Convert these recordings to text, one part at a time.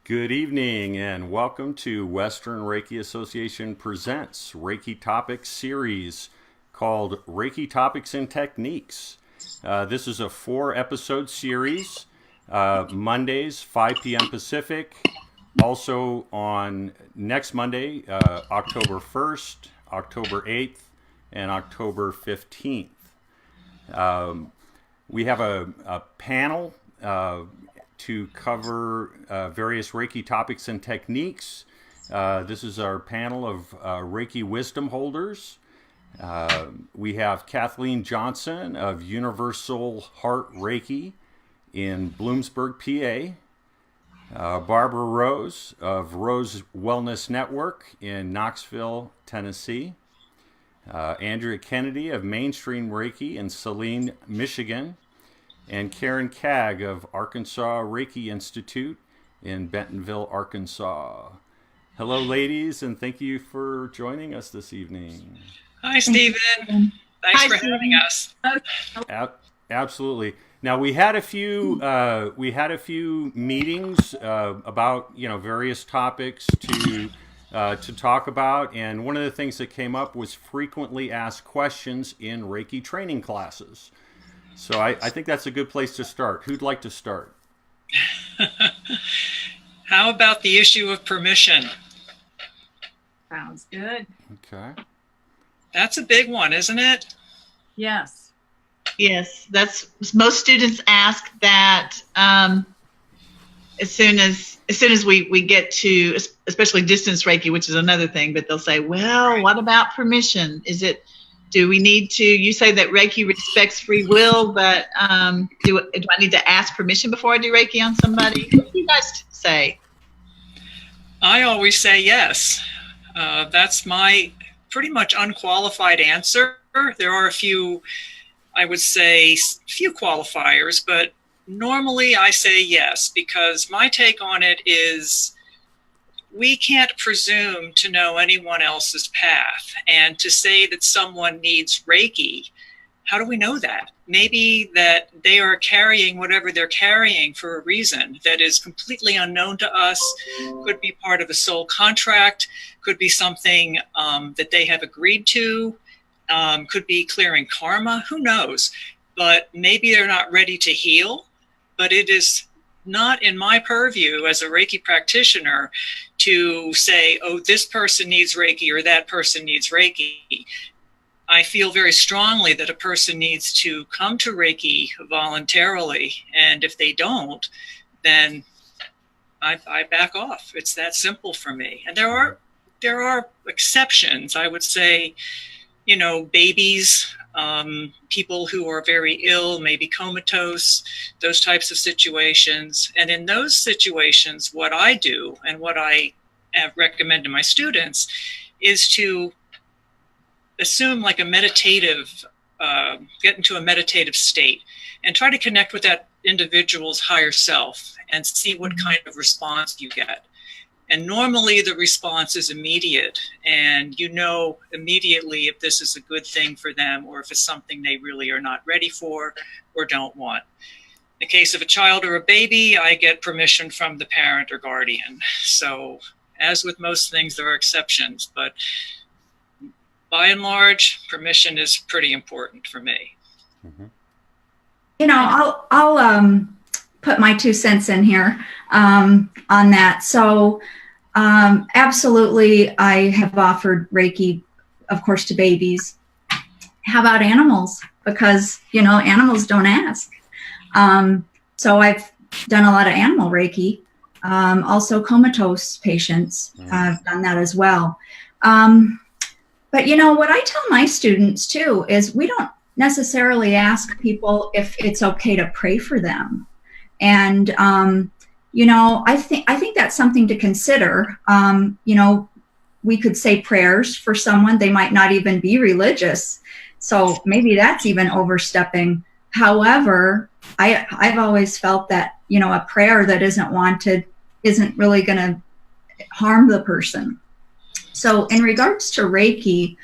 Good evening and welcome to Western Reiki Association Presents Reiki Topics series called Reiki Topics and Techniques. This is a 4-episode series, Mondays, 5 p.m. Pacific. Also on next Monday, October 1st, October 8th, and October 15th. We have a panel to cover various Reiki topics and techniques. This is our panel of Reiki wisdom holders. We have Kathleen Johnson of Universal Heart Reiki in Bloomsburg, PA. Barbara Rose of Rose Wellness Network in Knoxville, Tennessee. Andrea Kennedy of Mainstream Reiki in Saline, Michigan. And Karen Caig of Arkansas Reiki Institute in Bentonville, Arkansas. Hello, ladies, and thank you for joining us this evening. Hi, Stephen. Thanks for having us. Absolutely. Now we had a few meetings about various topics to talk about, and one of the things that came up was frequently asked questions in Reiki training classes. So I think that's a good place to start. Who'd like to start? How about the issue of permission? Sounds good. Okay. That's a big one, isn't it? Yes. Yes, that's most students ask that as soon as we get to, especially distance Reiki, which is another thing, but they'll say, well, what about permission? Do we need to, you say that Reiki respects free will, but do I need to ask permission before I do Reiki on somebody? What do you guys say? I always say yes. That's my pretty much unqualified answer. There are a few, I would say, few qualifiers, but normally I say yes, because my take on it is we can't presume to know anyone else's path. And to say that someone needs Reiki, how do we know that? Maybe that they are carrying whatever they're carrying for a reason that is completely unknown to us, could be part of a soul contract, could be something that they have agreed to, could be clearing karma, who knows? But maybe they're not ready to heal, but it is not in my purview as a Reiki practitioner to say, oh, this person needs Reiki or that person needs Reiki. I feel very strongly that a person needs to come to Reiki voluntarily, and if they don't, then I back off. It's that simple for me. And there are exceptions. I would say, babies, people who are very ill, maybe comatose, those types of situations. And in those situations, what I do and what I recommend to my students is to assume like a meditative, get into a meditative state and try to connect with that individual's higher self and see what kind of response you get. And normally the response is immediate, and you know immediately if this is a good thing for them or if it's something they really are not ready for or don't want. In the case of a child or a baby, I get permission from the parent or guardian. So as with most things, there are exceptions, but by and large, permission is pretty important for me. Mm-hmm. I'll put my 2 cents in here on that. So absolutely, I have offered Reiki, of course, to babies. How about animals? Because, animals don't ask. So I've done a lot of animal Reiki. Also comatose patients, I've done that as well. But, what I tell my students, too, is we don't necessarily ask people if it's okay to pray for them. And, I think that's something to consider. We could say prayers for someone. They might not even be religious. So maybe that's even overstepping. However, I've always felt that, a prayer that isn't wanted isn't really going to harm the person. So in regards to Reiki,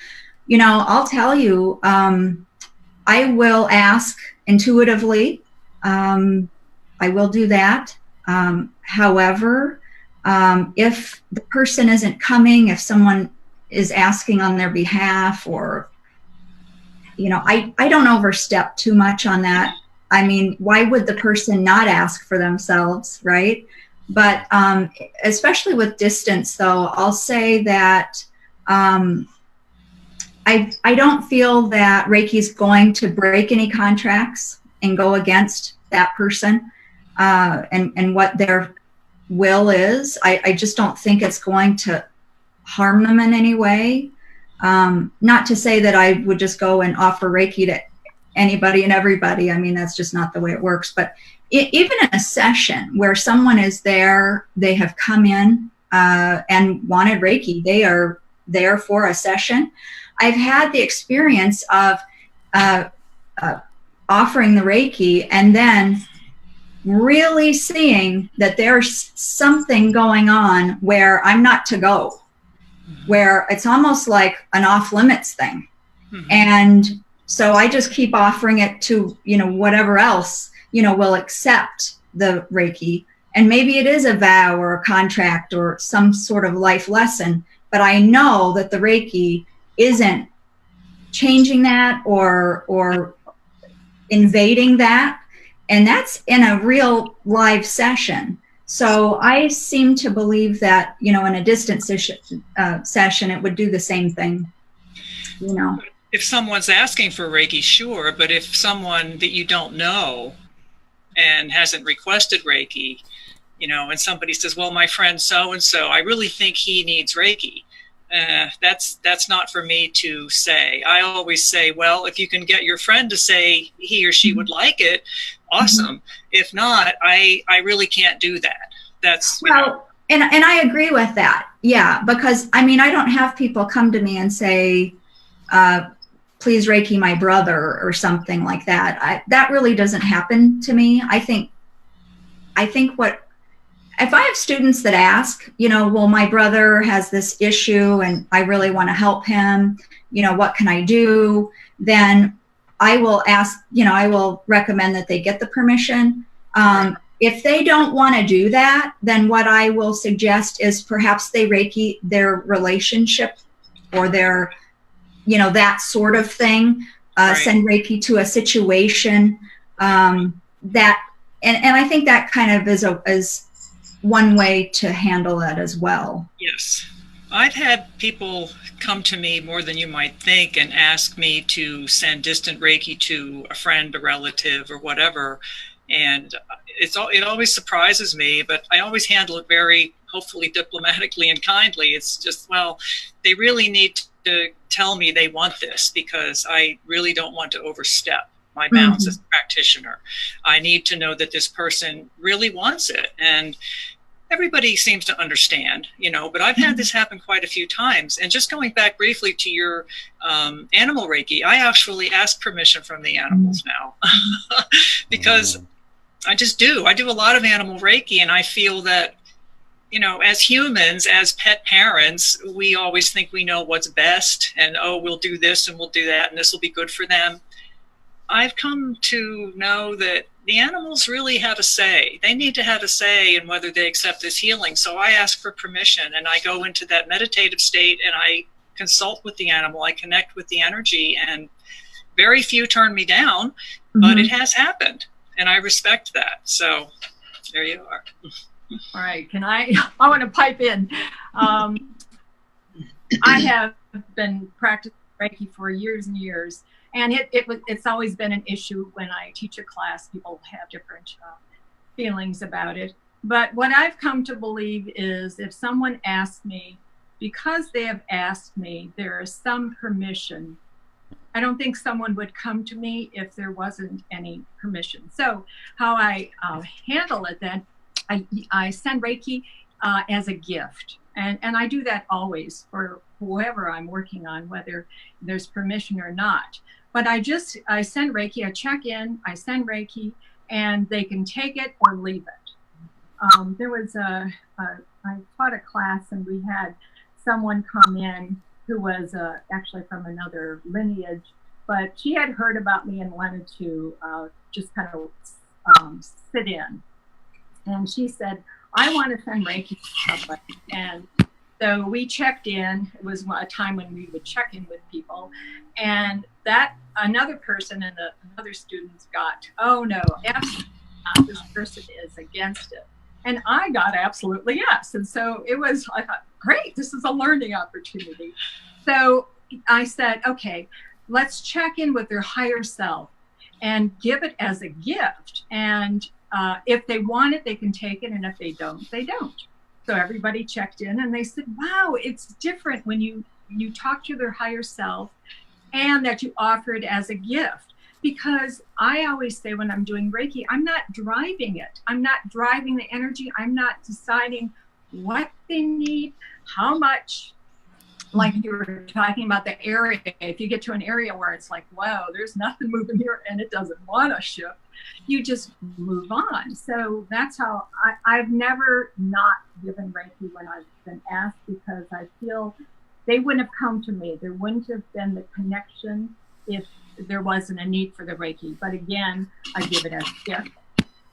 I'll tell you, I will ask intuitively. I will do that. However, If the person isn't coming, if someone is asking on their behalf, or, I don't overstep too much on that. I mean, why would the person not ask for themselves, right? But especially with distance, though, I'll say that I don't feel that Reiki is going to break any contracts and go against that person and what their will is. I just don't think it's going to harm them in any way. Not to say that I would just go and offer Reiki to anybody and everybody. I mean, that's just not the way it works. But even in a session where someone is there, they have come in and wanted Reiki, they are there for a session. I've had the experience of offering the Reiki and then really seeing that there's something going on where I'm not to go, where it's almost like an off limits thing. Mm-hmm. And so I just keep offering it to, whatever else, will accept the Reiki. And maybe it is a vow or a contract or some sort of life lesson, but I know that the Reiki isn't changing that or invading that. And that's in a real live session. So I seem to believe that, in a distance session, it would do the same thing, If someone's asking for Reiki, sure. But if someone that you don't know and hasn't requested Reiki, and somebody says, well, my friend so-and-so, I really think he needs Reiki. That's not for me to say. I always say, well, if you can get your friend to say he or she would like it, awesome. If not, I really can't do that. That's and I agree with that. Yeah, because I don't have people come to me and say, please Reiki my brother or something like that. That really doesn't happen to me. I think if I have students that ask, well, my brother has this issue and I really want to help him, what can I do? Then I will ask, I will recommend that they get the permission. If they don't want to do that, then what I will suggest is perhaps they Reiki their relationship or their, that sort of thing, right. Send Reiki to a situation that, and I think that kind of is one way to handle it as well. Yes. I've had people come to me more than you might think and ask me to send distant Reiki to a friend, a relative, or whatever. And it always surprises me, but I always handle it very, hopefully, diplomatically and kindly. It's just, well, they really need to tell me they want this because I really don't want to overstep my bounds as a practitioner. I need to know that this person really wants it. And everybody seems to understand, but I've had this happen quite a few times. And just going back briefly to your animal Reiki, I actually ask permission from the animals now because I just do. I do a lot of animal Reiki, and I feel that, as humans, as pet parents, we always think we know what's best and, we'll do this and we'll do that and this will be good for them. I've come to know that the animals really have a say. They need to have a say in whether they accept this healing. So I ask for permission and I go into that meditative state and I consult with the animal. I connect with the energy, and very few turn me down, but it has happened and I respect that. So there you are. All right. I want to pipe in. I have been practicing Reiki for years and years. And it's always been an issue when I teach a class. People have different feelings about it. But what I've come to believe is if someone asks me, because they have asked me, there is some permission. I don't think someone would come to me if there wasn't any permission. So how I handle it then, I send Reiki as a gift. And I do that always for whoever I'm working on, whether there's permission or not. But I send Reiki, I check in, I send Reiki, and they can take it or leave it. There was I taught a class and we had someone come in who was actually from another lineage, but she had heard about me and wanted to just kind of sit in. And she said, I want to send Reiki to somebody. And so we checked in. It was a time when we would check in with people. And that another person and the other students got, oh no, absolutely not. This person is against it. And I got absolutely yes. And so it was, I thought, great, this is a learning opportunity. So I said, okay, let's check in with their higher self and give it as a gift. And if they want it, they can take it. And if they don't, they don't. So everybody checked in and they said, wow, it's different when you talk to their higher self and that you offer it as a gift. Because I always say when I'm doing Reiki, I'm not driving it. I'm not driving the energy. I'm not deciding what they need, how much. Like you were talking about the area. If you get to an area where it's like, wow, there's nothing moving here and it doesn't want to shift, you just move on. So that's how I've never not given Reiki when I've been asked, because I feel they wouldn't have come to me. There wouldn't have been the connection if there wasn't a need for the Reiki. But again, I give it as a gift.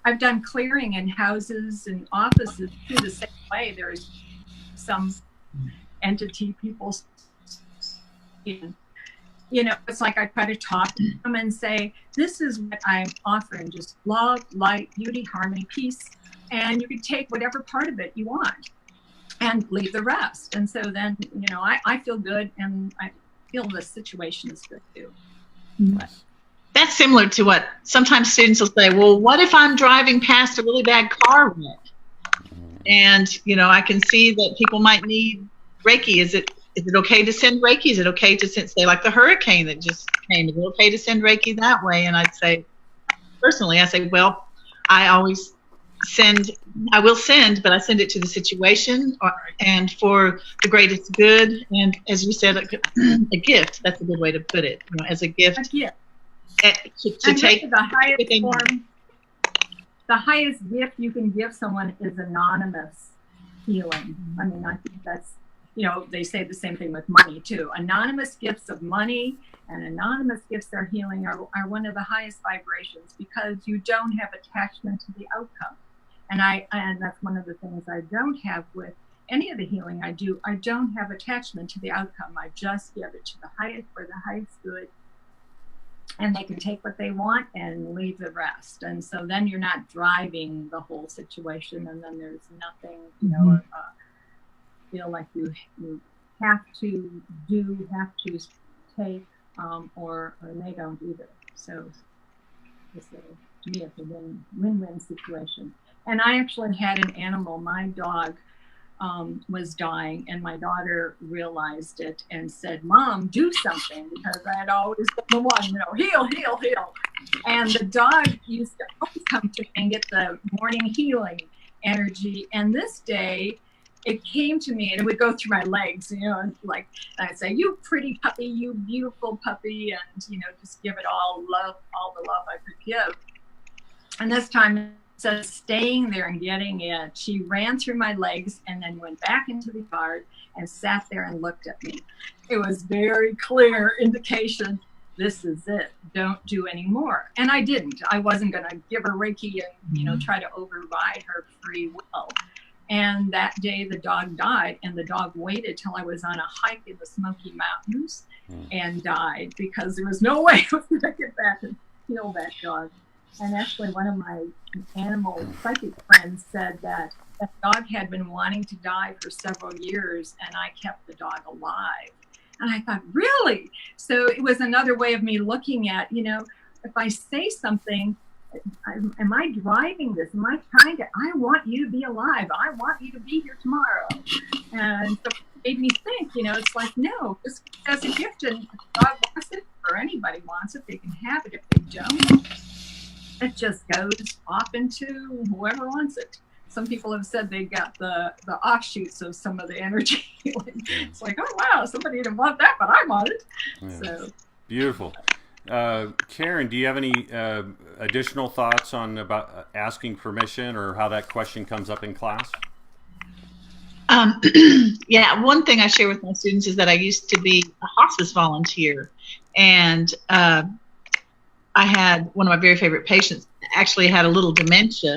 I've done clearing in houses and offices too, the same way. There's some entity people, you know, it's like I try to talk to them and say, this is what I'm offering, just love, light, beauty, harmony, peace. And you can take whatever part of it you want and leave the rest. And so then, you know, I feel good and I feel the situation is good too. But That's similar to what sometimes students will say, well, what if I'm driving past a really bad car wreck? And, you know, I can see that people might need Reiki. Is it okay to send Reiki? Is it okay to send, say, like the hurricane that just came? Is it okay to send Reiki that way? And I'd say, personally, I say, well, I always I will send, but I send it to the situation and for the greatest good. And as you said, a gift. That's a good way to put it. You know, as a gift. yeah. To take the highest form, the highest gift you can give someone is anonymous healing. I mean, I think that's, you know, they say the same thing with money too. Anonymous gifts of money and anonymous gifts of healing are one of the highest vibrations, because you don't have attachment to the outcome. And that's one of the things I don't have with any of the healing I do. I don't have attachment to the outcome. I just give it to the highest for the highest good. And they can take what they want and leave the rest. And so then you're not driving the whole situation, and then there's nothing, you know, feel like you have to do, have to take, or they don't either. So to me, it's a win-win situation. And I actually had an animal, my dog was dying, and my daughter realized it and said, Mom, do something, because I had always been the one, you know, heal, heal, heal. And the dog used to always come to me and get the morning healing energy. And this day, it came to me, and it would go through my legs, you know, and like I'd say, you pretty puppy, you beautiful puppy, and, you know, just give it all love, all the love I could give. And this time, instead of staying there and getting it, she ran through my legs and then went back into the yard and sat there and looked at me. It was very clear indication, this is it, don't do any more. And I didn't. I wasn't going to give her Reiki and, you know, try to override her free will. And that day the dog died, and the dog waited till I was on a hike in the Smoky Mountains and died, because there was no way I was going to get back and heal that dog. And actually one of my animal psychic friends said that that dog had been wanting to die for several years, and I kept the dog alive. And I thought, really? So it was another way of me looking at, you know, if I say something, am I driving this? Am I trying to, I want you to be alive. I want you to be here tomorrow. And so it made me think, you know, it's like, no, just as a gift, and if the dog wants it, or anybody wants it, they can have it. If they don't, it just goes off into whoever wants it. Some people have said they got the offshoots of some of the energy. It's like, oh wow, somebody didn't want that, but I want it. Yeah. So beautiful. Karen, do you have any additional thoughts on about asking permission, or how that question comes up in class? Yeah, one thing I share with my students is that I used to be a hospice volunteer, and I had one of my very favorite patients actually had a little dementia,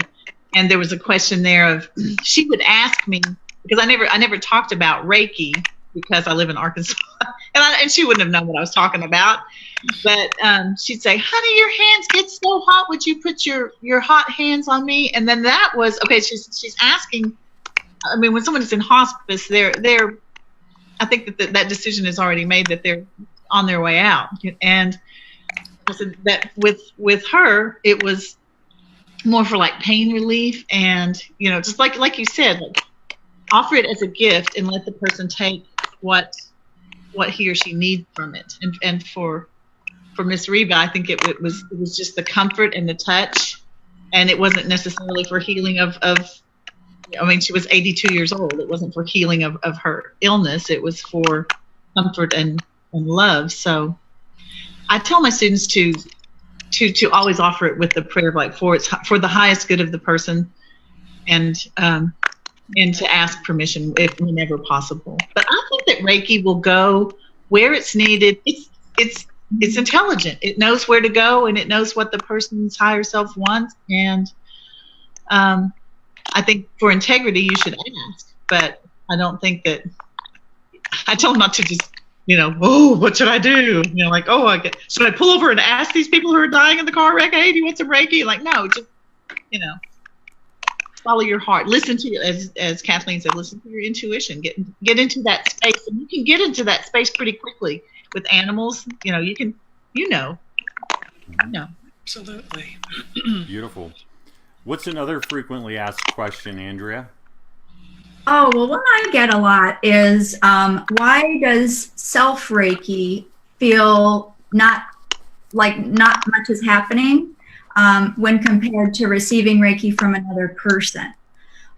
and there was a question there of, she would ask me, because I never talked about Reiki because I live in Arkansas, and she wouldn't have known what I was talking about. But she'd say, "Honey, your hands get so hot. Would you put your hot hands on me?" And then that was okay. She's asking. I mean, when someone is in hospice, they're I think that decision is already made, that they're on their way out. And I said that with her, it was more for like pain relief, and just like you said, like, offer it as a gift and let the person take what he or she needs from it. And for Miss Reba, I think it was just the comfort and the touch, and it wasn't necessarily for healing of I mean, she was 82 years old. It wasn't for healing of her illness. It was for comfort and love. So I tell my students to always offer it with the prayer of, like, for the highest good of the person, and to ask permission whenever possible. But I think that Reiki will go where it's needed. It's intelligent. It knows where to go, and it knows what the person's higher self wants. And I think for integrity, you should ask. But I don't think that. I tell them not to just, oh, what should I do? Like, oh, should I pull over and ask these people who are dying in the car wreck, hey, do you want some Reiki? Like, no, just, follow your heart. Listen to, as Kathleen said, listen to your intuition. Get into that space, and you can get into that space pretty quickly with animals. You can, Absolutely. Beautiful. What's another frequently asked question, Andrea? Oh, well, one I get a lot is, why does self-Reiki feel not much is happening when compared to receiving Reiki from another person?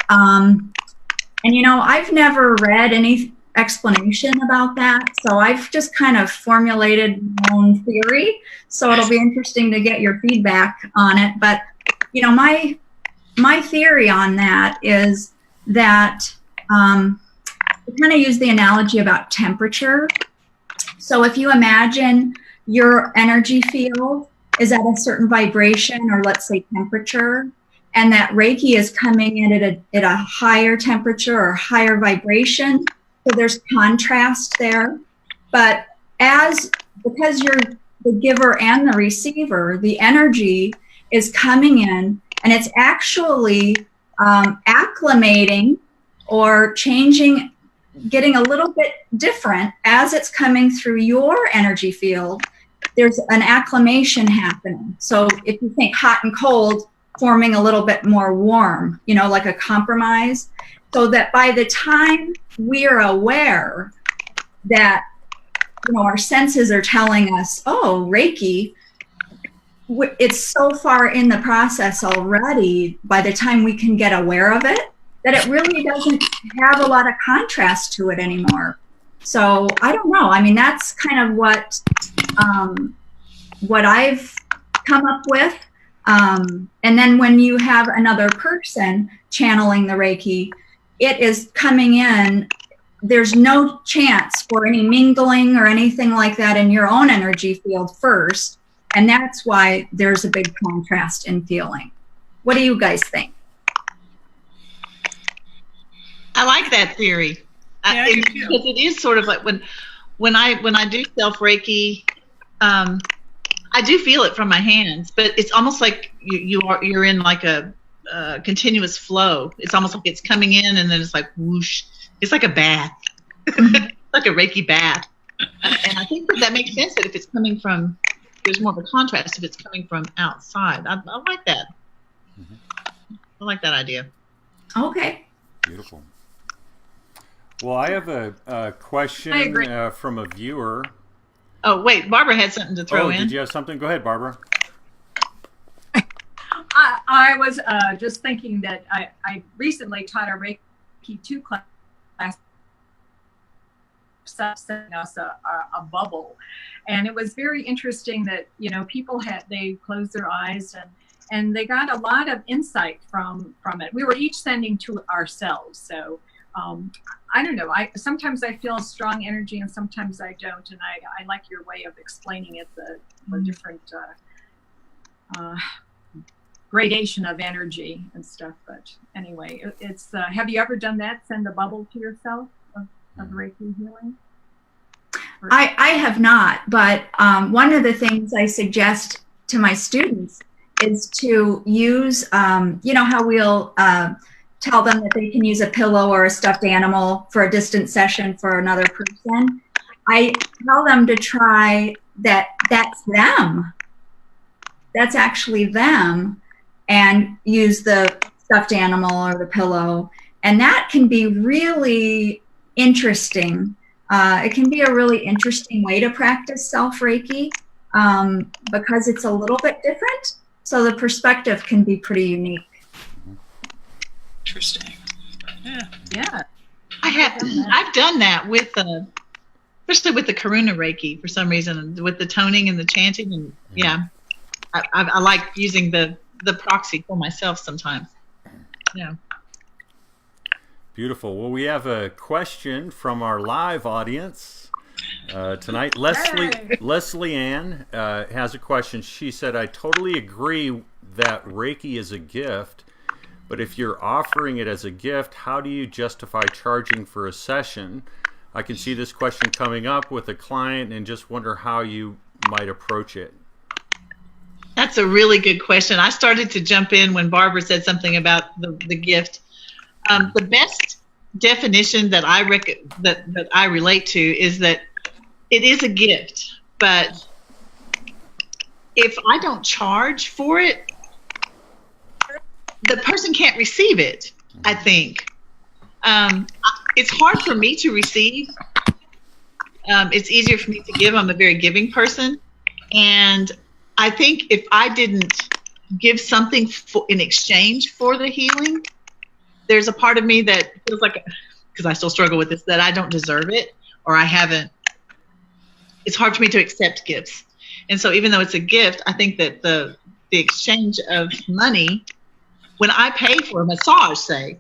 And, I've never read any explanation about that, so I've just kind of formulated my own theory. So it'll be interesting to get your feedback on it. But, my theory on that is that I kind of use the analogy about temperature. So if you imagine your energy field is at a certain vibration, or let's say temperature, and that Reiki is coming in at a higher temperature or higher vibration, so there's contrast there. But because you're the giver and the receiver, the energy is coming in, and it's actually acclimating or changing, getting a little bit different as it's coming through your energy field. There's an acclimation happening. So if you think hot and cold, forming a little bit more warm, like a compromise, so that by the time we are aware that, our senses are telling us, oh, Reiki, it's so far in the process already, by the time we can get aware of it, that it really doesn't have a lot of contrast to it anymore. So I don't know. I mean, that's kind of what I've come up with. And then when you have another person channeling the Reiki, it is coming in. There's no chance for any mingling or anything like that in your own energy field first. And that's why there's a big contrast in feeling. What do you guys think? I like that theory. Yeah, Because it is sort of like when I do self Reiki, I do feel it from my hands, but it's almost like you're in like a continuous flow. It's almost like it's coming in, and then it's like whoosh. It's like a bath, like a Reiki bath. And I think that makes sense, that if it's coming from, there's more of a contrast if it's coming from outside. I like that. I like that idea. Okay. Beautiful. Well, I have a question from a viewer. Oh, wait, Barbara had something to throw in. Did you have something? Go ahead, Barbara. I was just thinking that I recently taught a Reiki 2 class, setting us a bubble, and it was very interesting that people they closed their eyes and they got a lot of insight from it. We were each sending to ourselves, so I don't know. Sometimes I feel strong energy and sometimes I don't, and I like your way of explaining it, the different gradation of energy and stuff. But anyway, it's have you ever done that? Send a bubble to yourself of Reiki healing? I have not, but one of the things I suggest to my students is to use, you know, how we'll tell them that they can use a pillow or a stuffed animal for a distant session for another person. I tell them to try that. That's them. That's actually them, and use the stuffed animal or the pillow. And that can be really interesting. It can be a really interesting way to practice self-Reiki because it's a little bit different. So the perspective can be pretty unique. Interesting. Yeah. Yeah. I've done that with especially with the Karuna Reiki for some reason, with the toning and the chanting, and yeah, I like using the proxy for myself sometimes. Yeah. Beautiful. Well, we have a question from our live audience tonight. Leslie Ann has a question. She said, "I totally agree that Reiki is a gift, but if you're offering it as a gift, how do you justify charging for a session? I can see this question coming up with a client and just wonder how you might approach it." That's a really good question. I started to jump in when Barbara said something about the gift. The best definition that I relate to is that it is a gift, but if I don't charge for it, the person can't receive it, I think. It's hard for me to receive. It's easier for me to give. I'm a very giving person. And I think if I didn't give something in exchange for the healing, there's a part of me that feels like, because I still struggle with this, that I don't deserve it, or I haven't. It's hard for me to accept gifts. And so even though it's a gift, I think that the exchange of money, when I pay for a massage, say,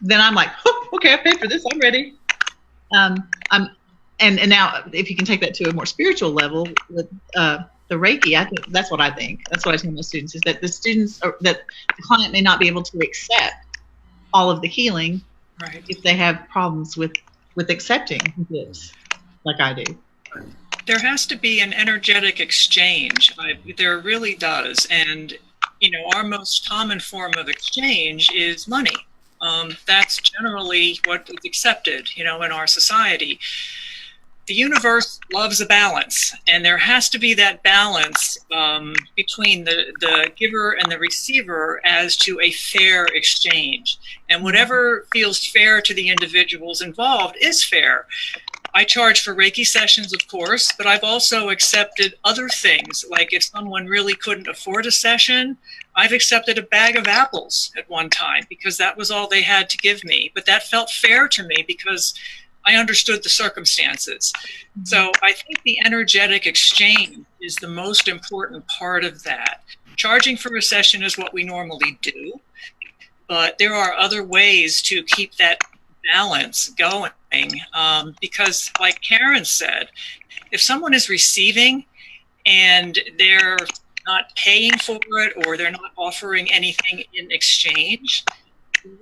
then I'm like, oh, okay, I paid for this, I'm ready. And now if you can take that to a more spiritual level with the Reiki, I think that's what I think. That's what I tell my students, is that that the client may not be able to accept all of the healing, Right. if they have problems with accepting gifts like I do. There has to be an energetic exchange. There really does. And, you know, our most common form of exchange is money. That's generally what is accepted, you know, in our society. The universe loves a balance, and there has to be that balance between the giver and the receiver as to a fair exchange. And whatever feels fair to the individuals involved is fair. I charge for Reiki sessions, of course, but I've also accepted other things. Like if someone really couldn't afford a session, I've accepted a bag of apples at one time because that was all they had to give me. But that felt fair to me because I understood the circumstances. So I think the energetic exchange is the most important part of that. Charging for a session is what we normally do, but there are other ways to keep that balance going. Because like Karen said, if someone is receiving and they're not paying for it or they're not offering anything in exchange,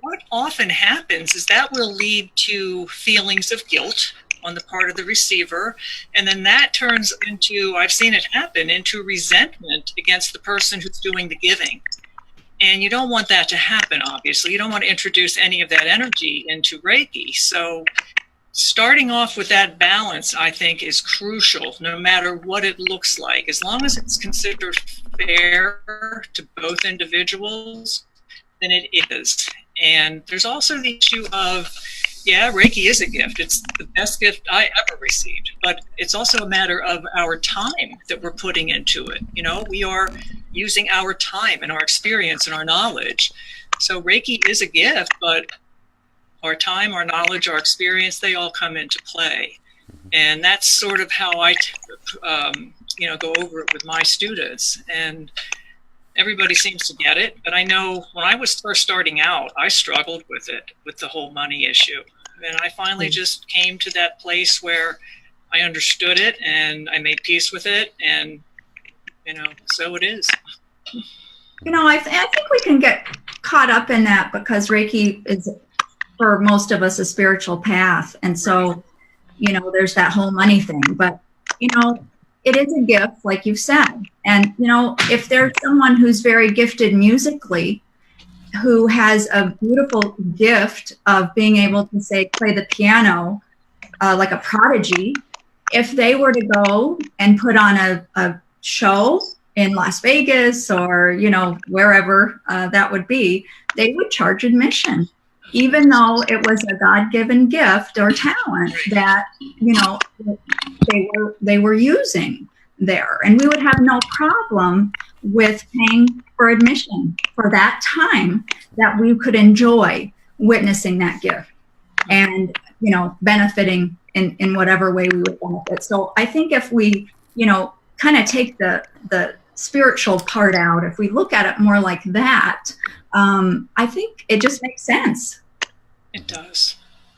what often happens is that will lead to feelings of guilt on the part of the receiver. And then that turns into, I've seen it happen, into resentment against the person who's doing the giving. And you don't want that to happen, obviously. You don't want to introduce any of that energy into Reiki. So starting off with that balance, I think, is crucial, no matter what it looks like. As long as it's considered fair to both individuals, then it is. And there's also the issue of, yeah, Reiki is a gift. It's the best gift I ever received. But it's also a matter of our time that we're putting into it. You know, we are using our time and our experience and our knowledge. So Reiki is a gift, but our time, our knowledge, our experience, they all come into play. And that's sort of how I, go over it with my students. And everybody seems to get it. But I know when I was first starting out, I struggled with it, with the whole money issue. And I finally just came to that place where I understood it and I made peace with it. And, so it is. I think we can get caught up in that because Reiki is, for most of us, a spiritual path. And so, there's that whole money thing. But, it is a gift, like you've said. And, if there's someone who's very gifted musically, who has a beautiful gift of being able to, say, play the piano like a prodigy, if they were to go and put on a show in Las Vegas or, wherever that would be, they would charge admission, even though it was a God-given gift or talent that, they were using there. And we would have no problem with paying for admission for that time that we could enjoy witnessing that gift and, benefiting in whatever way we would benefit. So I think if we, kind of take the spiritual part out, if we look at it more like that, I think it just makes sense. It does.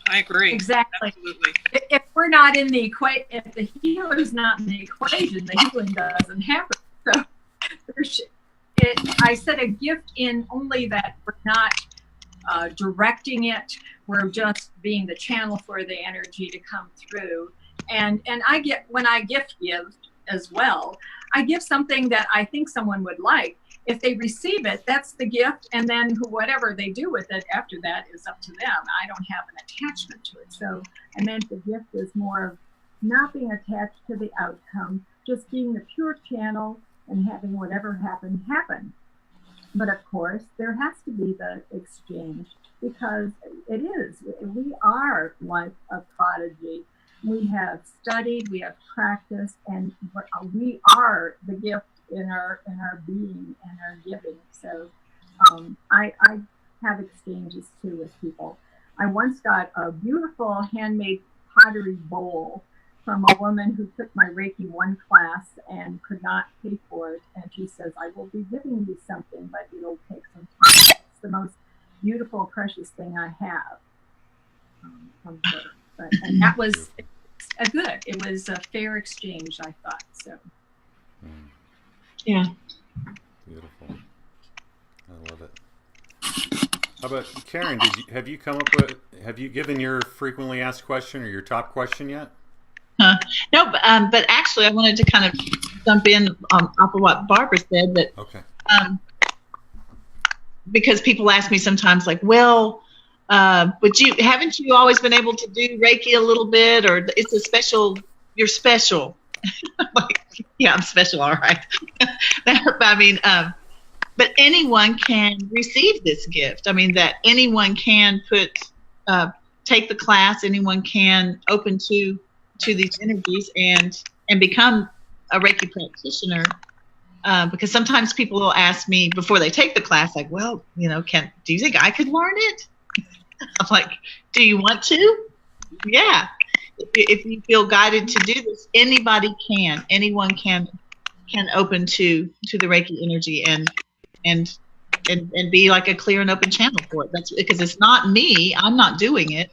I agree. Exactly. Absolutely. If we're not in the equation, if the healer's not in the equation, the healing doesn't happen. So I said a gift in only that we're not directing it. We're just being the channel for the energy to come through. And when I gift give as well, I give something that I think someone would like. If they receive it, that's the gift, and then whatever they do with it after that is up to them. I don't have an attachment to it. So I meant the gift is more of not being attached to the outcome, just being the pure channel and having whatever happen. But of course, there has to be the exchange, because it is. We are like a prodigy. We have studied, we have practiced, and we are the gift in our being and our giving. So I have exchanges too with people. I once got a beautiful handmade pottery bowl from a woman who took my Reiki 1 class and could not pay for it. And she says, I will be giving you something, but it'll take some time. It's the most beautiful, precious thing I have from her. And that was good. It was a fair exchange, I thought. So. Yeah. Beautiful. I love it. How about Karen? Have you given your frequently asked question or your top question yet? No, but actually, I wanted to kind of jump in off of what Barbara said. That okay. Because people ask me sometimes, like, well, but haven't you always been able to do Reiki a little bit, or it's a special? You're special. Like, yeah, I'm special, all right. I mean, but anyone can receive this gift. I mean, that anyone can take the class. Anyone can open to these energies and become a Reiki practitioner. Because sometimes people will ask me before they take the class, like, well, do you think I could learn it? I'm like, do you want to? Yeah. If you feel guided to do this, anyone can open to the Reiki energy and be like a clear and open channel for it. That's because it's not me. I'm not doing it.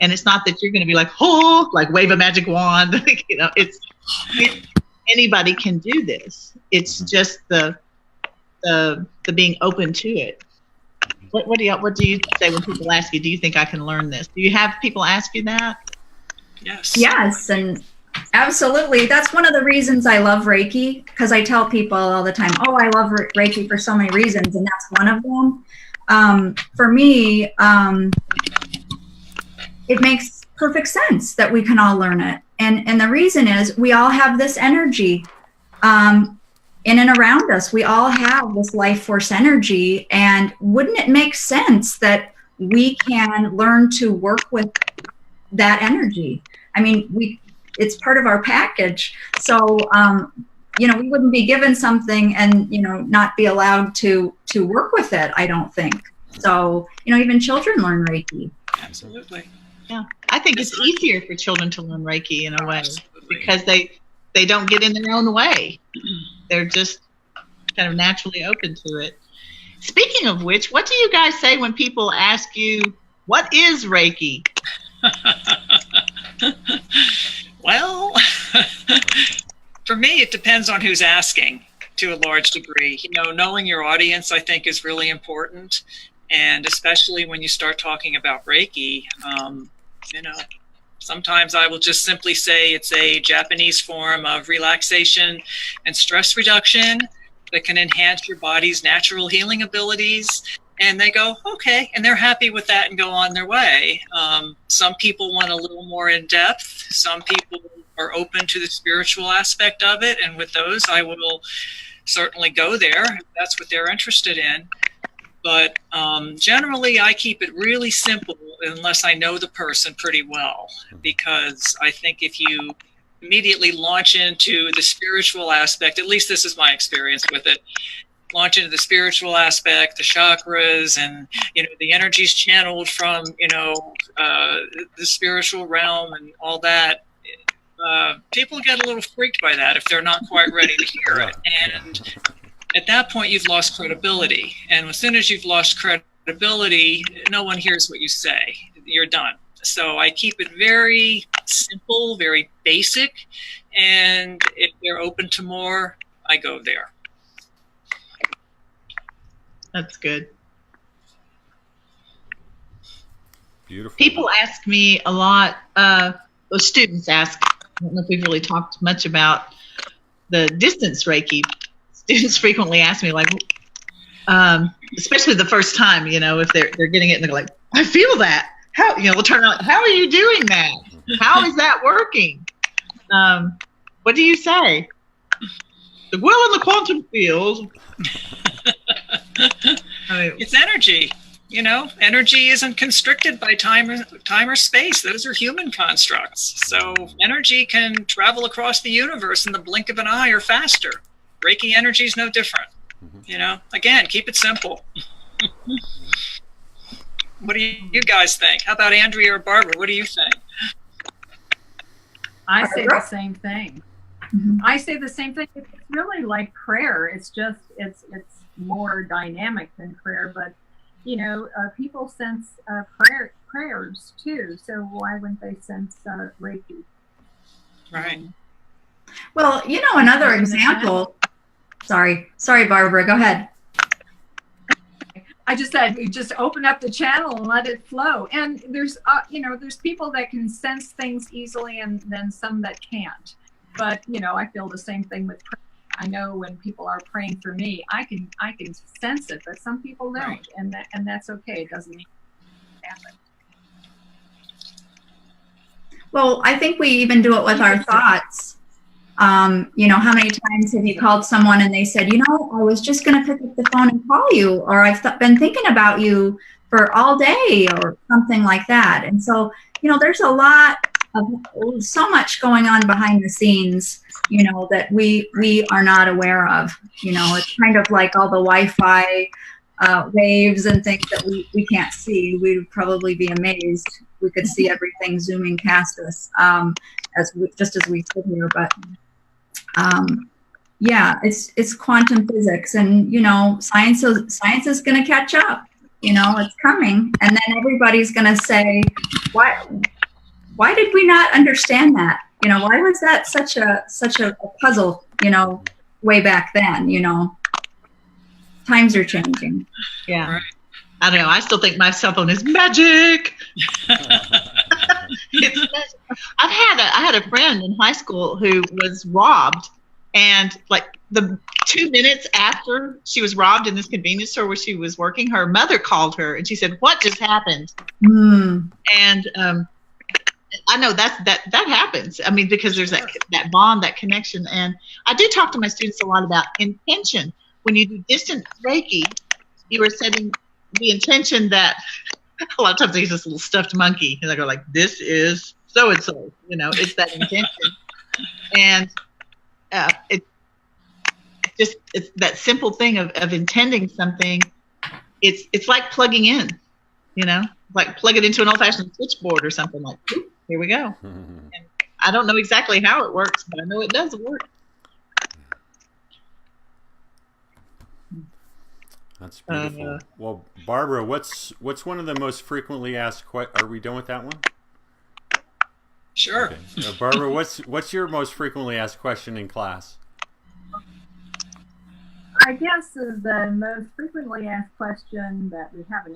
And it's not that you're going to be like, oh, like wave a magic wand. Anybody can do this. It's just the being open to it. What do you say when people ask you, do you think I can learn this? Do you have people ask you that? Yes, and absolutely. That's one of the reasons I love Reiki, because I tell people all the time, oh, I love Reiki for so many reasons, and that's one of them. For me, it makes perfect sense that we can all learn it. And the reason is we all have this energy in and around us. We all have this life force energy. And wouldn't it make sense that we can learn to work with that energy? I mean, it's part of our package. So, we wouldn't be given something and, not be allowed to work with it, I don't think. So, even children learn Reiki. Absolutely. Yeah. I think it's easier for children to learn Reiki in a way because they don't get in their own way. They're just kind of naturally open to it. Speaking of which, what do you guys say when people ask you, what is Reiki? Well, for me, it depends on who's asking. to a large degree. Knowing your audience, I think, is really important. And especially when you start talking about Reiki, sometimes I will just simply say it's a Japanese form of relaxation and stress reduction that can enhance your body's natural healing abilities. And they go, okay, and they're happy with that and go on their way. Some people want a little more in depth. Some people are open to the spiritual aspect of it. And with those, I will certainly go there if that's what they're interested in. But generally, I keep it really simple unless I know the person pretty well, because I think if you immediately launch into the spiritual aspect, at least this is my experience with it, launch into the spiritual aspect, the chakras, and the energies channeled from the spiritual realm and all that. People get a little freaked by that if they're not quite ready to hear it, and at that point, you've lost credibility. And as soon as you've lost credibility, no one hears what you say. You're done. So I keep it very simple, very basic. And if they're open to more, I go there. That's good. Beautiful. People ask me a lot, those students ask, I don't know if we've really talked much about the distance Reiki. Students frequently ask me, like, especially the first time, if they're getting it and they're like, I feel that. How, they'll turn around, how are you doing that? How is that working? What do you say? Well, in the quantum field. It's energy. Energy isn't constricted by time or space. Those are human constructs. So energy can travel across the universe in the blink of an eye or faster. Reiki energy is no different. Again, keep it simple. What do you guys think? How about Andrea or Barbara? What do you think? I say the same thing. I say the same thing. It's really like prayer. It's just, it's more dynamic than prayer, but people sense prayers too. So why wouldn't they sense Reiki? Right. Well, another example. Sorry, Barbara, go ahead. I just said we just open up the channel and let it flow. And there's people that can sense things easily, and then some that can't. But I feel the same thing with prayer. I know when people are praying for me, I can sense it, but some people don't, right. and that's okay. It doesn't mean it happen. Well, I think we even do it with our thoughts. How many times have you called someone and they said, I was just going to pick up the phone and call you, or I've been thinking about you for all day, or something like that. And so, there's a lot of so much going on behind the scenes, that we are not aware of. It's kind of like all the Wi-Fi waves and things that we can't see. We would probably be amazed. We could see everything zooming past us as we sit here. But it's quantum physics, and science is going to catch up. It's coming, and then everybody's going to say, why did we not understand that? Why was that such a puzzle? Way back then. Times are changing. Yeah. Right. I don't know. I still think my cell phone is magic. It's magic. I had a friend in high school who was robbed, and like the 2 minutes after she was robbed in this convenience store where she was working, her mother called her and she said, "What just happened?" And I know that happens. I mean, because there's that bond, that connection. And I do talk to my students a lot about intention. When you do distant Reiki, you are setting the intention that a lot of times there's this little stuffed monkey, and I go like, "This is so and so." It's that intention, and it's that simple thing of intending something. It's like plugging in, like plug it into an old-fashioned switchboard or something like. Here we go. And I don't know exactly how it works, but I know it does work. That's beautiful. Well, Barbara, what's one of the most frequently asked are we done with that one? Sure. Okay. Barbara, what's your most frequently asked question in class? I guess the most frequently asked question that we haven't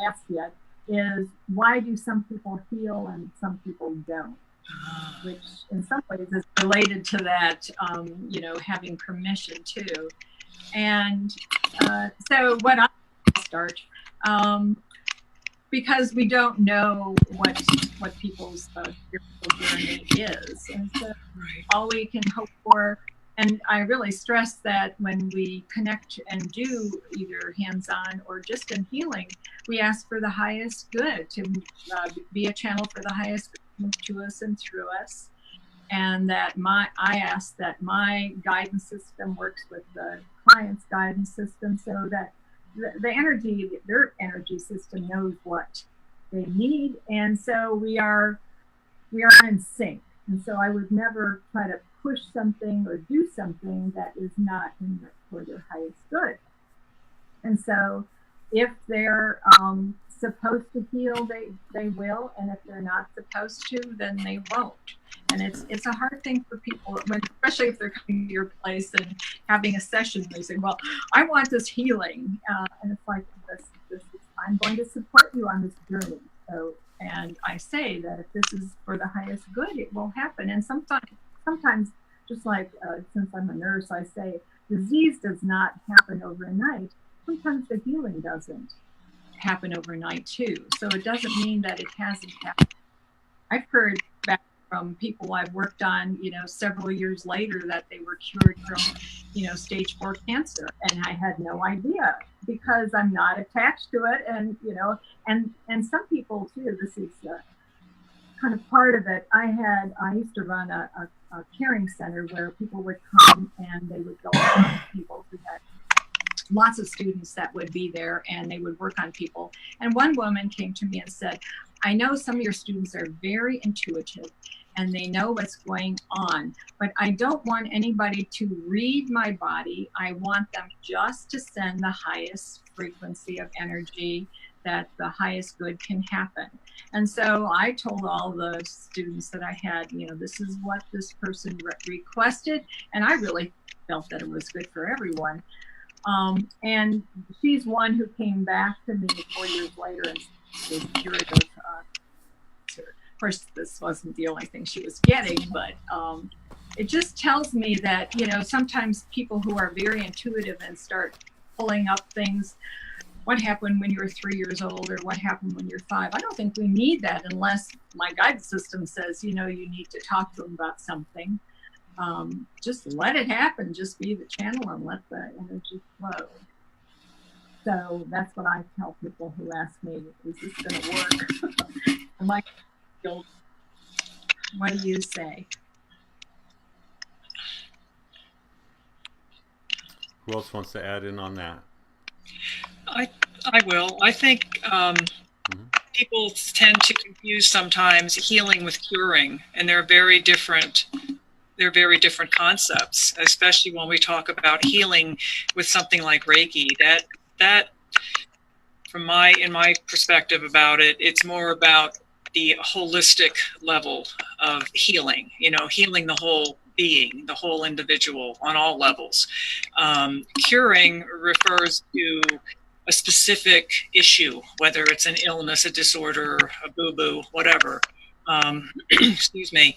asked yet is, why do some people heal and some people don't? Which in some ways is related to that, having permission too. And so what I start, because we don't know what people's spiritual journey is, and so all we can hope for. And I really stress that when we connect and do either hands-on or just in healing, we ask for the highest good, to be a channel for the highest good to us and through us. And that I ask that my guidance system works with the client's guidance system, so that their energy system knows what they need. And so we are in sync. And so I would never try to push something or do something that is not for their highest good. And so if they're supposed to heal, they will, and if they're not supposed to, then they won't. And it's a hard thing for people, especially if they're coming to your place and having a session. They say, "Well, I want this healing," and it's like, I'm going to support you on this journey. So, and I say that if this is for the highest good, it will happen. And sometimes, just like since I'm a nurse, I say disease does not happen overnight. Sometimes the healing doesn't happen overnight too. So it doesn't mean that it hasn't happened. I've heard back from people I've worked on, several years later, that they were cured from, stage 4 cancer, and I had no idea, because I'm not attached to it, and and some people too. This is kind of part of it. I used to run a caring center where people would come and they would go on people who had lots of students that would be there, and they would work on people. And one woman came to me and said, "I know some of your students are very intuitive and they know what's going on, but I don't want anybody to read my body. I want them just to send the highest frequency of energy, that the highest good can happen." And so I told all the students that I had, this is what this person requested, and I really felt that it was good for everyone. And she's one who came back to me 4 years later and was cured of cancer. Of course, this wasn't the only thing she was getting, but it just tells me that, sometimes people who are very intuitive and start pulling up things, what happened when you were 3 years old, or what happened when you're 5. I don't think we need that unless my guidance system says, you need to talk to them about something. Just let it happen. Just be the channel and let the energy flow. So that's what I tell people who ask me, is this going to work? I'm like, what do you say? Who else wants to add in on that? I will. I think people tend to confuse sometimes healing with curing, and they're very different. They're very different concepts, especially when we talk about healing with something like Reiki. That in my perspective about it, it's more about the holistic level of healing, healing the whole being, the whole individual on all levels. Curing refers to a specific issue, whether it's an illness, a disorder, a boo-boo, whatever. Excuse me.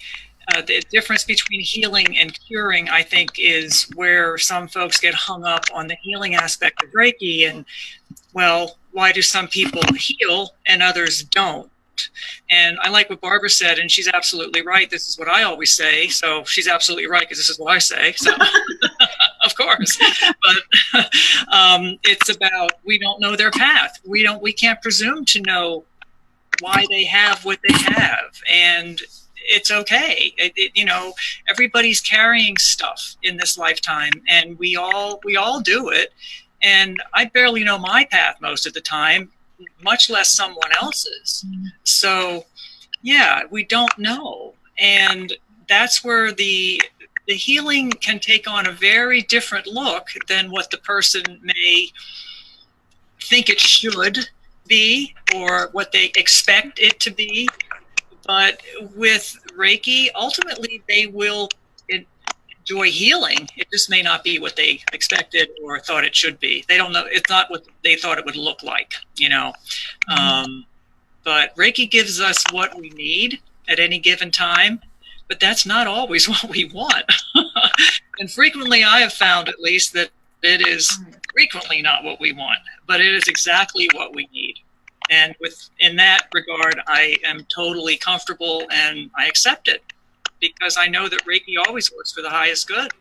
The difference between healing and curing, I think, is where some folks get hung up on the healing aspect of Reiki. And, well, why do some people heal and others don't? And I like what Barbara said, and she's absolutely right. This is what I always say. So she's absolutely right, because this is what I say. So, of course. But it's about, we don't know their path. We can't presume to know why they have what they have. And it's okay. Everybody's carrying stuff in this lifetime, and we all do it. And I barely know my path most of the time, much less someone else's. So, yeah, we don't know. And that's where the healing can take on a very different look than what the person may think it should be or what they expect it to be. But with Reiki, ultimately they will enjoy healing. It just may not be what they expected or thought it should be. They don't know. It's not what they thought it would look like, you know. But Reiki gives us what we need at any given time, but that's not always what we want. And frequently I have found, at least, that it is frequently not what we want, but it is exactly what we need. And in that regard, I am totally comfortable and I accept it, because I know that Reiki always works for the highest good.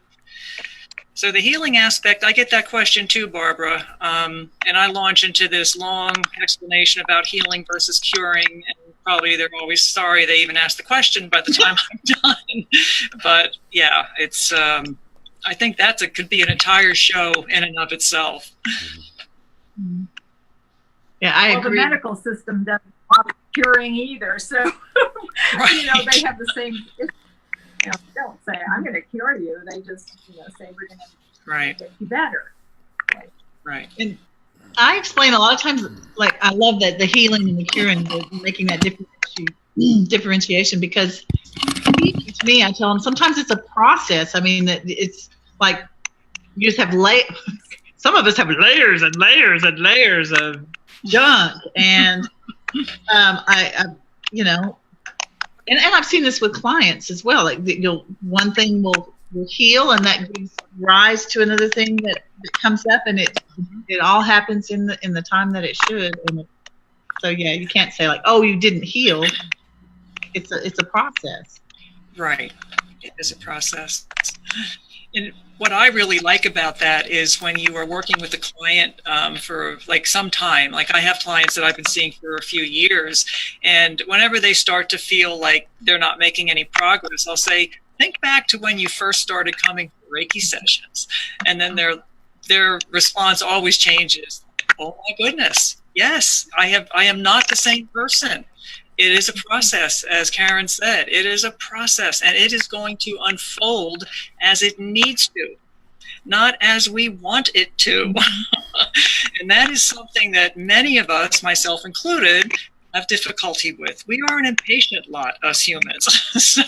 So the healing aspect, I get that question too, Barbara. And I launch into this long explanation about healing versus curing. And probably they're always sorry they even asked the question by the time I'm done. But yeah, it's, I think could be an entire show in and of itself. Yeah, I agree. Well, the medical system doesn't want curing either. So, you know, they have the same, you know, don't say, I'm going to cure you. They just, you know, say, we're going to get you better. Right. And I explain a lot of times, like, I love that the healing and the curing, making that differentiation, because to me, I tell them sometimes it's a process. I mean, it's like you just have some of us have layers and layers and layers of junk, and I you know, and I've seen this with clients as well. Like, one thing will heal, and that gives rise to another thing that comes up, and it all happens in the time that it should. And so yeah, you can't say like, oh, you didn't heal. It's a process. Right. It is a process. And what I really like about that is when you are working with a client for like some time, like I have clients that I've been seeing for a few years, and whenever they start to feel like they're not making any progress, I'll say, think back to when you first started coming to Reiki sessions. And then their response always changes. Oh my goodness. Yes, I am not the same person. It is a process, as Karen said. It is a process, and it is going to unfold as it needs to, not as we want it to. And that is something that many of us, myself included, have difficulty with. We are an impatient lot, us humans. So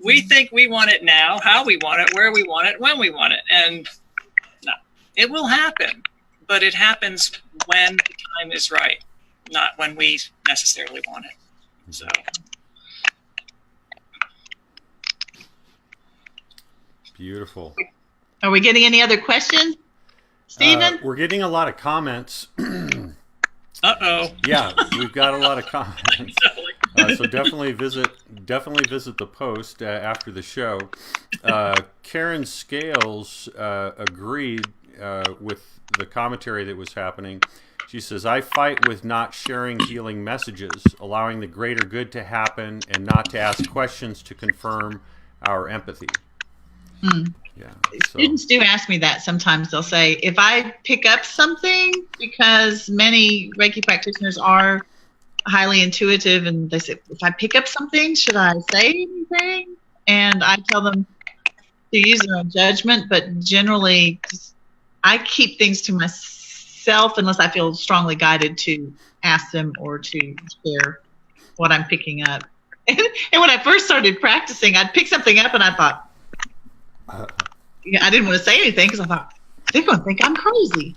we think we want it now, how we want it, where we want it, when we want it. And no, it will happen, but it happens when the time is right, not when we necessarily want it. So. Beautiful. Are we getting any other questions, Stephen? We're getting a lot of comments. Uh-oh. Yeah, we've got a lot of comments. So definitely visit the post after the show. Karen Scales agreed with the commentary that was happening. She says, I fight with not sharing healing messages, allowing the greater good to happen, and not to ask questions to confirm our empathy. Yeah, Students do ask me that sometimes. They'll say, if I pick up something, because many Reiki practitioners are highly intuitive, and they say, if I pick up something, should I say anything? And I tell them to use their own judgment, but generally I keep things to myself unless I feel strongly guided to ask them or to share what I'm picking up. And when I first started practicing, I'd pick something up and I thought, I didn't want to say anything because I thought, they're going to think I'm crazy.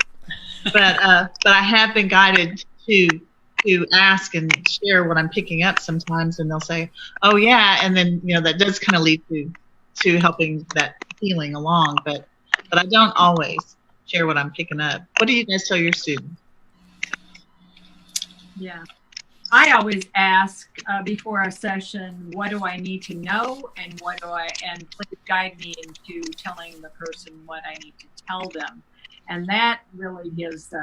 But I have been guided to ask and share what I'm picking up sometimes, and they'll say, oh yeah, and then, you know, that does kind of lead to helping that healing along, but I don't always share what I'm picking up. What do you guys tell your students? Yeah, I always ask before a session, what do I need to know, and please guide me into telling the person what I need to tell them. And that really gives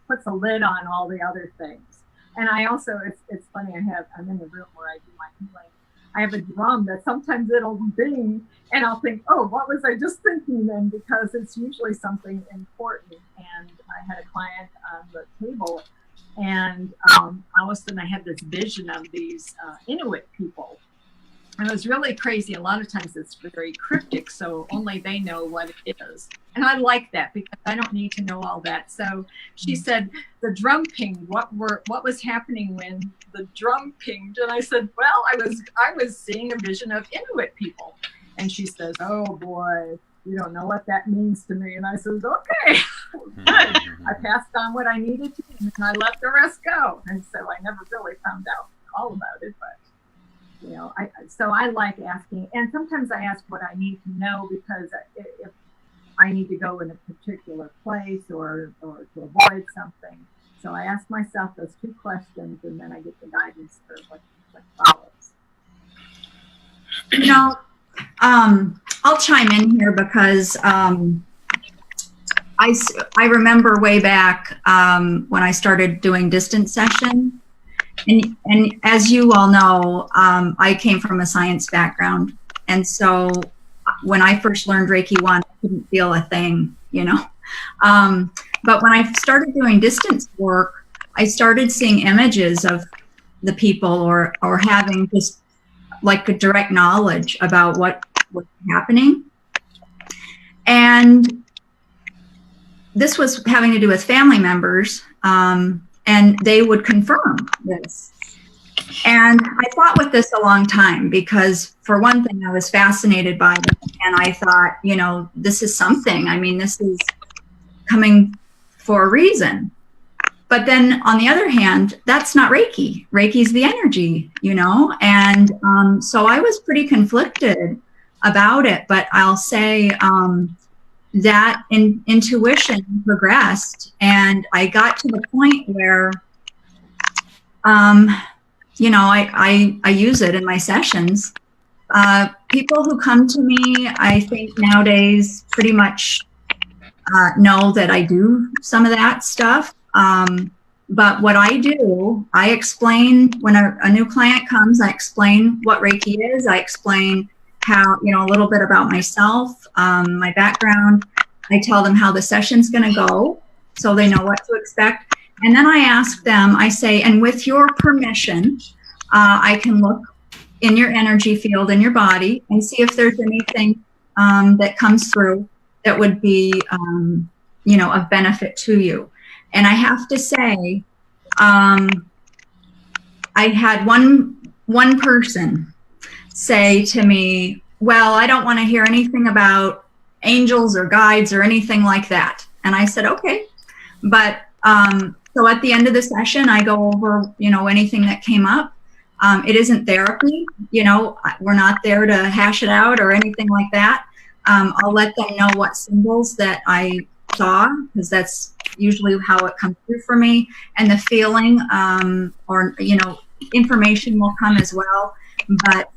puts a lid on all the other things. And I also, it's funny, I'm in the room where I do my healing. I have a drum that sometimes it'll ding, and I'll think, oh, what was I just thinking then? Because it's usually something important. And I had a client on the table, and all of a sudden I had this vision of these Inuit people. And it was really crazy. A lot of times it's very cryptic, so only they know what it is. And I like that because I don't need to know all that. So she said, the drum pinged. What was happening when the drum pinged? And I said, well, I was seeing a vision of Inuit people. And she says, oh boy, you don't know what that means to me. And I says, okay, I passed on what I needed to, and I let the rest go. And so I never really found out all about it, but so I like asking, and sometimes I ask what I need to know, because if I need to go in a particular place or to avoid something. So I ask myself those 2 questions, and then I get the guidance for what follows. I'll chime in here because I remember way back when I started doing distance sessions. And as you all know, I came from a science background. And so when I first learned Reiki 1, I couldn't feel a thing, But when I started doing distance work, I started seeing images of the people or having just like a direct knowledge about what was happening. And this was having to do with family members. And they would confirm this. And I thought with this a long time, because for one thing, I was fascinated by it. And I thought, this is something. I mean, this is coming for a reason. But then on the other hand, that's not Reiki. Reiki's the energy, And so I was pretty conflicted about it. But I'll say that intuition progressed, and I got to the point where, I use it in my sessions. People who come to me, I think nowadays pretty much know that I do some of that stuff. But what I do, I explain when a new client comes, I explain what Reiki is. I explain how, a little bit about myself, my background. I tell them how the session's going to go, so they know what to expect. And then I ask them, I say, and with your permission, I can look in your energy field in your body and see if there's anything that comes through that would be, of benefit to you. And I have to say, I had one person say to me, well, I don't want to hear anything about angels or guides or anything like that. And I said, okay. But so at the end of the session, I go over, anything that came up. It isn't therapy. We're not there to hash it out or anything like that. I'll let them know what symbols that I saw, because that's usually how it comes through for me. And the feeling or, information will come as well. But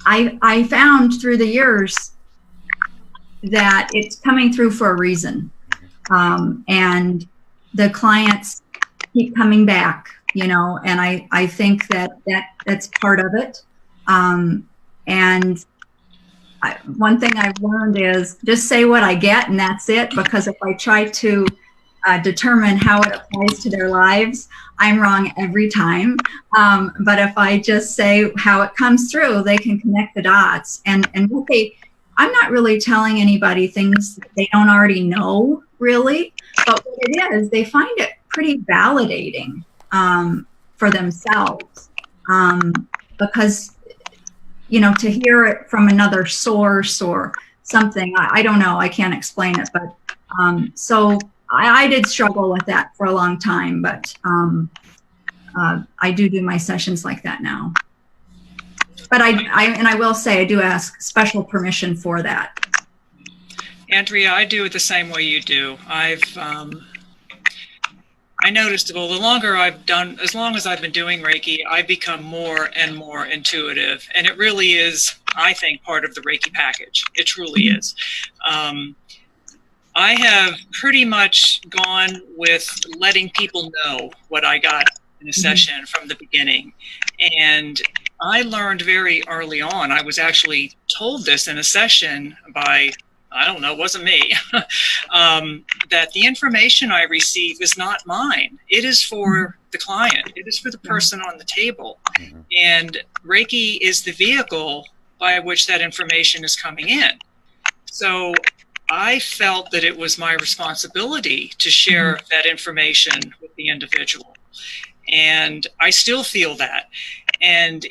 I found through the years that it's coming through for a reason. And the clients keep coming back, and I think that's part of it. And one thing I've learned is just say what I get, and that's it, because if I try to determine how it applies to their lives, I'm wrong every time. But if I just say how it comes through, they can connect the dots. And what I'm not really telling anybody things they don't already know, really. But what it is, they find it pretty validating for themselves. Because, to hear it from another source or something, I don't know, I can't explain it. But so I did struggle with that for a long time. But I do my sessions like that now. But I will say I do ask special permission for that. Andrea, I do it the same way you do. I noticed, well, as long as I've been doing Reiki, I've become more and more intuitive. And it really is, I think, part of the Reiki package. It truly is. I have pretty much gone with letting people know what I got in a session from the beginning. And I learned very early on, I was actually told this in a session by, I don't know, it wasn't me, that the information I receive is not mine. It is for the client. It is for the person on the table. And Reiki is the vehicle by which that information is coming in. So I felt that it was my responsibility to share that information with the individual. And I still feel that. And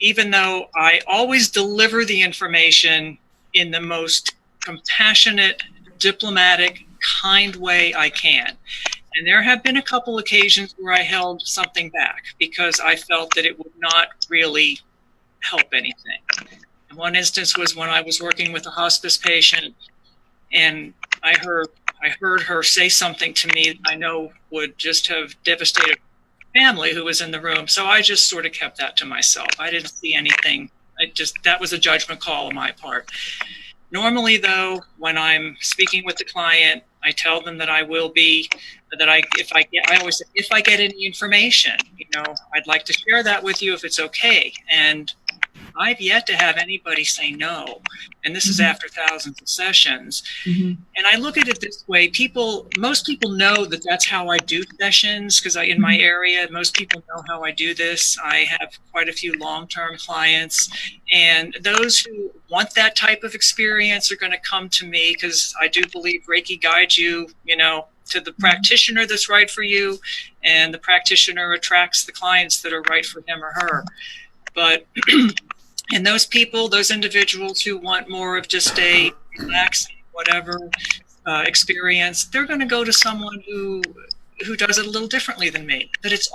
even though I always deliver the information in the most compassionate, diplomatic, kind way I can. And there have been a couple occasions where I held something back because I felt that it would not really help anything. And one instance was when I was working with a hospice patient, and I heard her say something to me that I know would just have devastated the family who was in the room. So I just sort of kept that to myself. I didn't see anything. That was a judgment call on my part. Normally, though, when I'm speaking with the client, I tell them that I will be, I always say, if I get any information, I'd like to share that with you if it's okay. And I've yet to have anybody say no. And this is after thousands of sessions. And I look at it this way. Most people know that that's how I do sessions, because in my area, most people know how I do this. I have quite a few long-term clients. And those who want that type of experience are going to come to me, because I do believe Reiki guides you, to the practitioner that's right for you. And the practitioner attracts the clients that are right for him or her. But and those individuals who want more of just a relaxing, whatever experience, they're going to go to someone who does it a little differently than me. But it's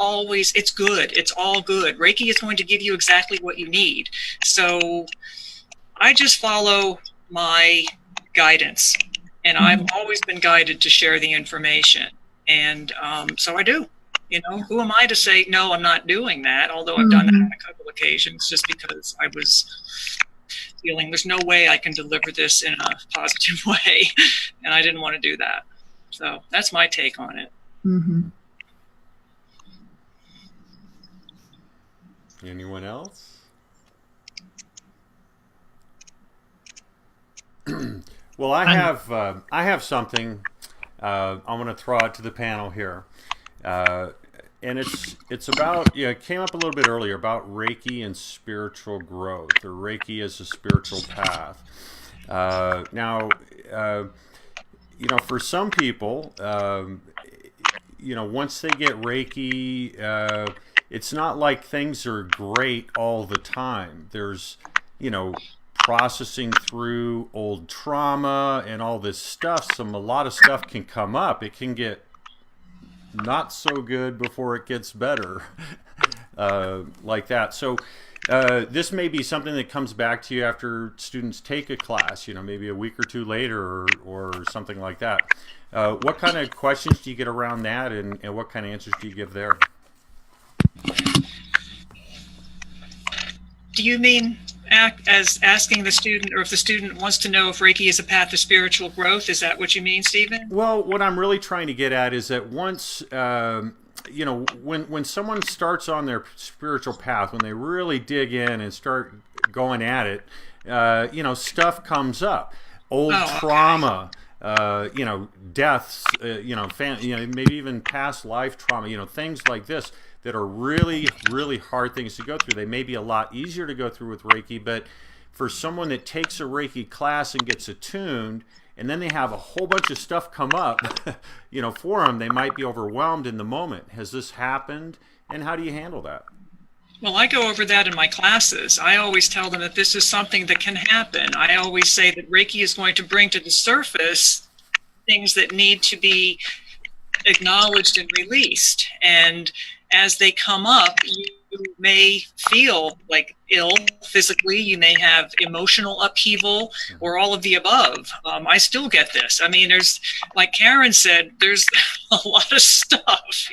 good. It's all good. Reiki is going to give you exactly what you need. So I just follow my guidance. And I've always been guided to share the information. And so I do. Who am I to say, no, I'm not doing that? Although I've done that on a couple occasions, just because I was feeling there's no way I can deliver this in a positive way. And I didn't want to do that. So that's my take on it. Anyone else? Well, I have something I'm going to throw out to the panel here. And it's about, it came up a little bit earlier about Reiki and spiritual growth, or Reiki as a spiritual path. Now, for some people, once they get Reiki, it's not like things are great all the time. There's, processing through old trauma and all this stuff. A lot of stuff can come up. It can get not so good before it gets better, like that. So this may be something that comes back to you after students take a class, maybe a week or two later, or something like that. What kind of questions do you get around that, and what kind of answers do you give there? Do you mean as asking the student, or if the student wants to know if Reiki is a path to spiritual growth? Is that what you mean, Stephen? Well, what I'm really trying to get at is that once, when someone starts on their spiritual path, when they really dig in and start going at it, stuff comes up. Old trauma, deaths, maybe even past life trauma, things like this that are really, really hard things to go through. They may be a lot easier to go through with Reiki, but for someone that takes a Reiki class and gets attuned, and then they have a whole bunch of stuff come up, for them, they might be overwhelmed in the moment. Has this happened, and how do you handle that? Well, I go over that in my classes. I always tell them that this is something that can happen. I always say that Reiki is going to bring to the surface things that need to be acknowledged and released. And as they come up, you may feel like ill physically, you may have emotional upheaval, or all of the above. I still get this. I mean, there's, like Karen said, there's a lot of stuff,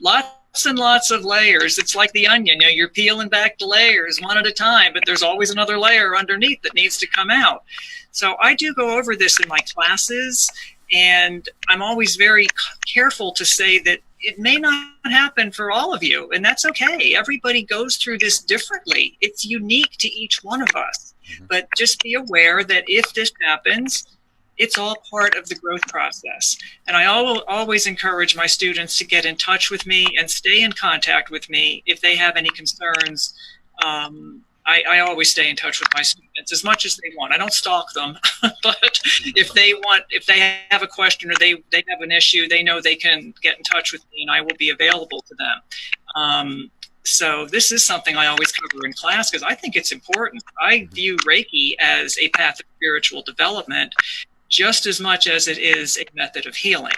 lots and lots of layers. It's like the onion, you're peeling back the layers one at a time, but there's always another layer underneath that needs to come out. So I do go over this in my classes, and I'm always very careful to say that it may not happen for all of you, and that's okay. Everybody goes through this differently. It's unique to each one of us. But just be aware that if this happens, it's all part of the growth process. And I always encourage my students to get in touch with me and stay in contact with me if they have any concerns. I always stay in touch with my students as much as they want. I don't stalk them, but if they have a question, or they have an issue, they know they can get in touch with me, and I will be available to them. so this is something I always cover in class because I think it's important. I view Reiki as a path of spiritual development just as much as it is a method of healing.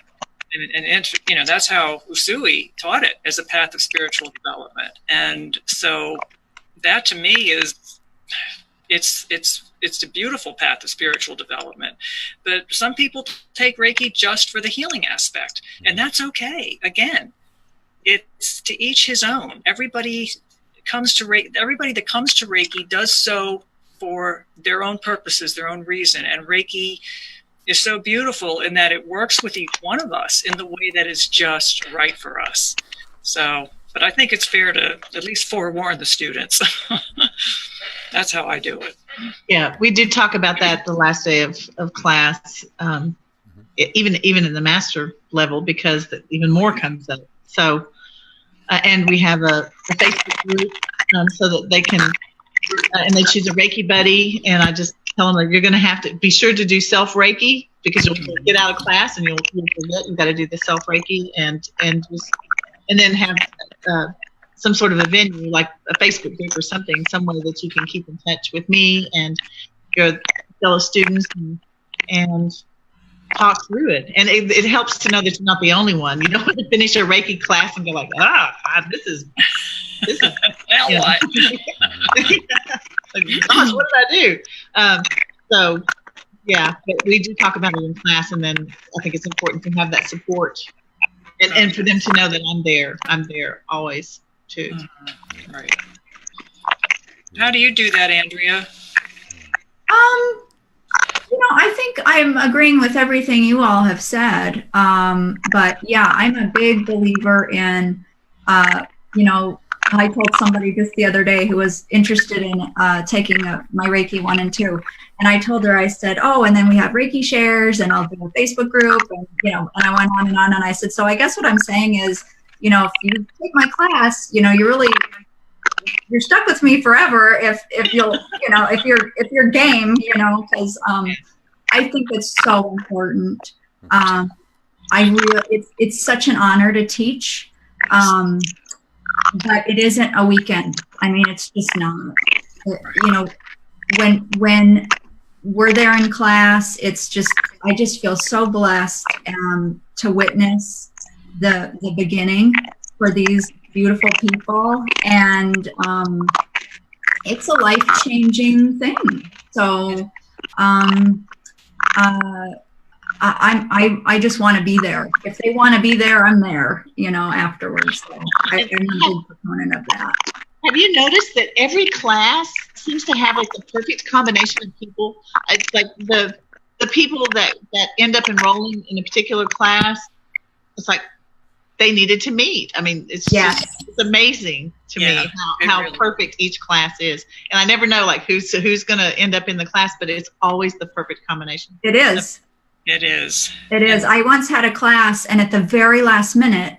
And that's how Usui taught it, as a path of spiritual development. And so that to me is, it's a beautiful path of spiritual development. But some people take Reiki just for the healing aspect, and that's okay. Again, it's to each his own. Everybody that comes to Reiki does so for their own purposes, their own reason. And Reiki is so beautiful in that it works with each one of us in the way that is just right for us. So, but I think it's fair to at least forewarn the students. That's how I do it. Yeah, we did talk about that the last day of class, even in the master level, because even more comes up. So, and we have a Facebook group so that they can, and they choose a Reiki buddy, and I just tell them that you're going to have to be sure to do self Reiki, because you'll get out of class and you'll forget you've got to do the self Reiki, and then have some sort of a venue like a Facebook group or something, some way that you can keep in touch with me and your fellow students and talk through it. And it helps to know that you're not the only one. You don't want to finish a Reiki class and go like, God, this is Now what? Like, gosh, what did I do? So, yeah, but we do talk about it in class, and then I think it's important to have that support and for them to know that I'm there always too. Right. How do you do that, Andrea? I think I'm agreeing with everything you all have said. But yeah, I'm a big believer in, I told somebody just the other day who was interested in taking my Reiki 1 and 2. And I told her, I said, and then we have Reiki shares, and I'll do a Facebook group, and, and I went on, and I said, so I guess what I'm saying is, if you take my class, you're stuck with me forever if you'll, if you're game, because I think it's so important. It's such an honor to teach, but it isn't a weekend. I mean, it's just not. When we're there in class, I just feel so blessed to witness the beginning for these beautiful people, and it's a life-changing thing. So I just want to be there. If they want to be there, I'm there, afterwards. So I'm a big proponent of that. Have you noticed that every class seems to have like the perfect combination of people? It's like the people that end up enrolling in a particular class, it's like they needed to meet. I mean, it's amazing to me how really perfect each class is. And I never know like who's going to end up in the class, but it's always the perfect combination. It is. It is. It is. I once had a class, and at the very last minute,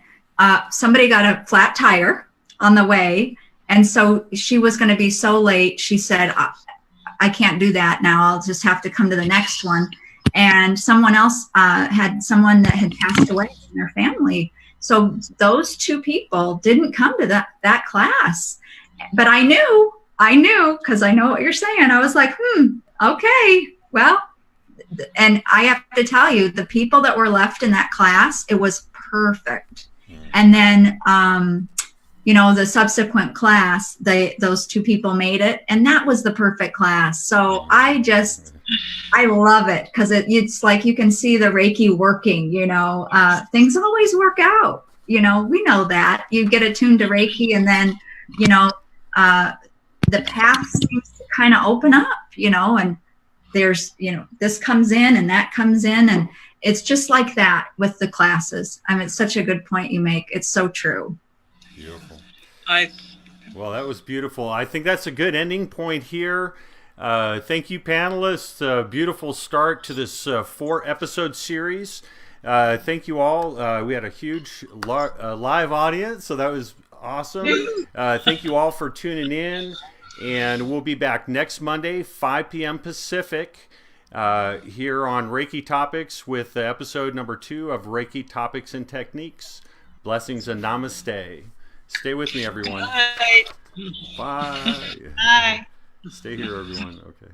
somebody got a flat tire on the way. And so she was going to be so late. She said, I can't do that now. I'll just have to come to the next one. And someone else had someone that had passed away in their family. So those two people didn't come to that class. But I knew, because I know what you're saying. I was like, okay, well, and I have to tell you, the people that were left in that class, it was perfect. And then, the subsequent class, those two people made it, and that was the perfect class. So I love it, because it's like you can see the Reiki working, things always work out. We know that. You get attuned to Reiki, and then, the path seems to kind of open up, and there's, this comes in and that comes in, and it's just like that with the classes. I mean, it's such a good point you make. It's so true. Beautiful. Well, that was beautiful. I think that's a good ending point here. Thank you, panelists. Beautiful start to this 4-episode series. Thank you all. We had a huge live audience, so that was awesome. Thank you all for tuning in, and we'll be back next Monday, 5 p.m. Pacific, here on Reiki Topics with episode number 2 of Reiki Topics and Techniques. Blessings and namaste. Stay with me, everyone. Bye. Bye. Bye. Stay here, everyone. Okay.